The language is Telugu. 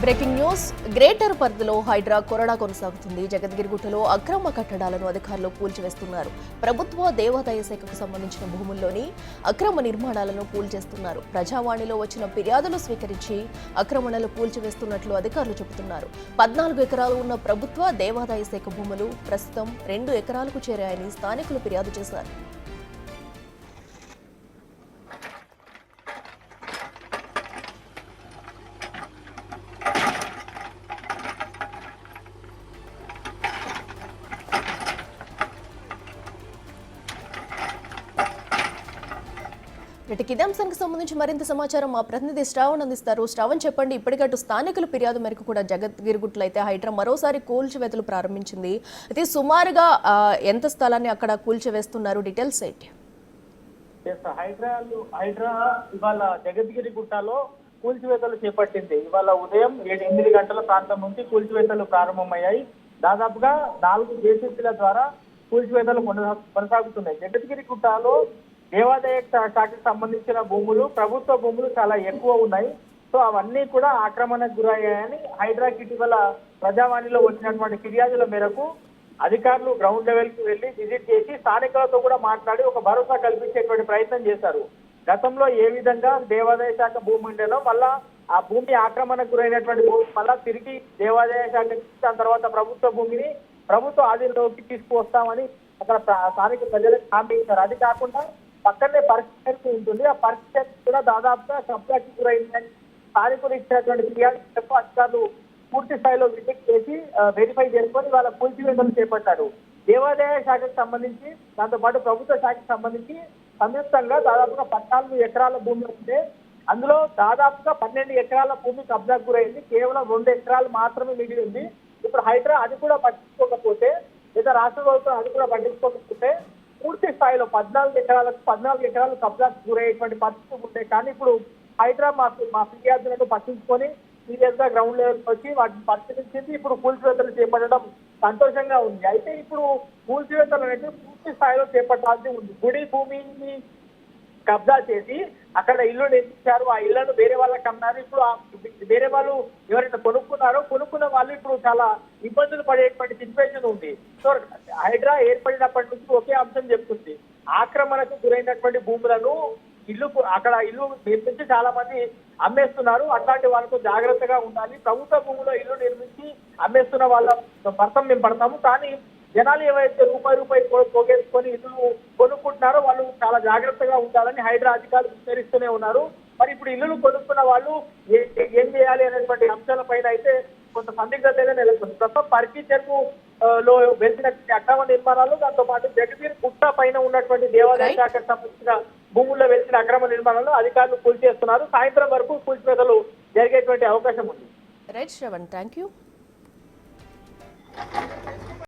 Breaking news. గ్రేటర్ పరిధిలో హైడ్రా కొరడా కొనసాగుతుంది. జగద్గిరిగుట్టలో అక్రమ కట్టడాలను అధికారులు కూల్చివేస్తున్నారు. ప్రభుత్వ దేవాదాయ శాఖకు సంబంధించిన భూముల్లోని అక్రమ నిర్మాణాలను కూల్చేస్తున్నారు. ప్రజావాణిలో వచ్చిన ఫిర్యాదులు స్వీకరించి ఆక్రమణలు కూల్చివేస్తున్నట్లు అధికారులు చెబుతున్నారు. 14 ఎకరాలు ఉన్న ప్రభుత్వ దేవాదాయ శాఖ భూములు ప్రస్తుతం 2 ఎకరాలకు చేరాయని స్థానికులు ఫిర్యాదు చేశారు. ఇదే అంశానికి సంబంధించి మరింత సమాచారం మా ప్రతినిధి శ్రావణ్ అందిస్తారు. శ్రావణ్, చెప్పండి. ఇప్పటికట్టు స్థానికుల ఫిర్యాదు మేరకు కూడా జగద్గిరిగుట్టలో అయితే హైడ్రా మరోసారి కూల్చివేతలు ప్రారంభించింది. అయితే సుమారుగా ఎంత స్థలాన్ని అక్కడ కూల్చివేస్తున్నారు? డీటెయిల్స్ ఏంటి? హైడ్రా ఇవాళ జగద్గిరిగుట్టలో కూల్చివేతలు చేపట్టింది. ఇవాళ ఉదయం 8 గంటల ప్రాంతం నుంచి కూల్చివేతలు ప్రారంభమయ్యాయి. దాదాపుగా 4 జేసీబీల ద్వారా కూల్చివేతలు కొనసాగుతున్నాయి. జగద్గిరిగుట్టలో దేవాదాయ శాఖకు సంబంధించిన భూములు, ప్రభుత్వ భూములు చాలా ఎక్కువ ఉన్నాయి. సో అవన్నీ కూడా ఆక్రమణకు గురయ్యాయని హైడ్రాకి ఇటీవల ప్రజావాణిలో వచ్చినటువంటి ఫిర్యాదుల మేరకు అధికారులు గ్రౌండ్ లెవెల్ కి వెళ్లి విజిట్ చేసి స్థానికులతో కూడా మాట్లాడి ఒక భరోసా కల్పించేటువంటి ప్రయత్నం చేశారు. గతంలో ఏ విధంగా దేవాదాయ శాఖ భూమి ఉండేనో మళ్ళా ఆ భూమి ఆక్రమణకు గురైనటువంటి భూమి మళ్ళా తిరిగి దేవాదాయ శాఖ దాని తర్వాత ప్రభుత్వ భూమిని ప్రభుత్వ ఆధీనంలోకి తీసుకువస్తామని అక్కడ స్థానిక ప్రజలకు హామీ ఇచ్చారు. అది కాకుండా పక్కనే పరిస్థితి ఉంటుంది. ఆ పరిస్థితి కూడా దాదాపుగా కబ్జాకి గురైందని స్థానికులు ఇచ్చినటువంటి ఫిర్యాదు అధికారులు పూర్తి స్థాయిలో విజిట్ చేసి వెరిఫై చేసుకొని వాళ్ళ కూల్చివేతలు చేపట్టారు. దేవాదాయ శాఖకు సంబంధించి దాంతోపాటు ప్రభుత్వ శాఖకు సంబంధించి సంయుక్తంగా దాదాపుగా 14 ఎకరాల భూమి ఉంటే అందులో దాదాపుగా 12 ఎకరాల భూమి కబ్జాకు గురైంది. కేవలం 2 ఎకరాలు మాత్రమే మిగిలి ఉంది. ఇప్పుడు హైడ్రా అది కూడా పట్టించుకోకపోతే లేదా రాష్ట్ర ప్రభుత్వం అది కూడా పట్టించుకోకపోతే పూర్తి స్థాయిలో 14 ఎకరాలు కబ్జాకు గురయ్యేటువంటి పరిస్థితి ఉంటాయి. కానీ ఇప్పుడు హైడ్రా మా ఫిర్యాదులను పట్టించుకొని సీరియస్ గా గ్రౌండ్ లెవెల్ వచ్చి వాటిని పరిశీలించింది. ఇప్పుడు కూల్చివేతలు చేపట్టడం సంతోషంగా ఉంది. అయితే ఇప్పుడు కూల్చివేతలు అనేది పూర్తి స్థాయిలో చేపట్టాల్సి ఉంది. గుడి భూమిని కబ్జా చేసి అక్కడ ఇల్లు నిర్మించారు. ఆ ఇళ్లను వేరే వాళ్ళకి అమ్మారు. ఇప్పుడు వేరే వాళ్ళు ఎవరైనా కొనుక్కున్న వాళ్ళు ఇప్పుడు చాలా ఇబ్బందులు పడేటువంటి సిచ్యువేషన్ ఉంది. సో హైడ్రా ఏర్పడినప్పటి నుంచి ఒకే అంశం చెప్తుంది, ఆక్రమణకు గురైనటువంటి భూములను అక్కడ ఇల్లు నిర్మించి చాలా మంది అమ్మేస్తున్నారు. అట్లాంటి వాళ్ళతో జాగ్రత్తగా ఉండాలి. ప్రభుత్వ భూములో ఇల్లు నిర్మించి అమ్మేస్తున్న వాళ్ళ భర్తం మేము పడతాము. కానీ జనాలు ఏవైతే రూపాయి పోగేసుకొని ఇల్లు కొనుక్కుంటున్నారో వాళ్ళు చాలా జాగ్రత్తగా ఉండాలని హైడ్రా అధికారులు హెచ్చరిస్తూనే ఉన్నారు. మరి ఇప్పుడు ఇల్లులు కొనుక్కున్న వాళ్ళు ఏం చేయాలి అనేటువంటి అంశాలపైన అయితే కొంత సందిగ్ధత నెలకొంది. ప్రస్తుతం పర్కి చెరువులో వెలిసినటువంటి అక్రమ నిర్మాణాలు, దాంతో పాటు జగద్గిరి గుట్ట పైన ఉన్నటువంటి దేవాదాయ శాఖకు సంబంధించిన భూముల్లో వెలిసిన అక్రమ నిర్మాణాలు అధికారులు కూల్చేస్తున్నారు. సాయంత్రం వరకు కూల్చివేతలు జరిగేటువంటి అవకాశం ఉంది. Right Shravan, thank you.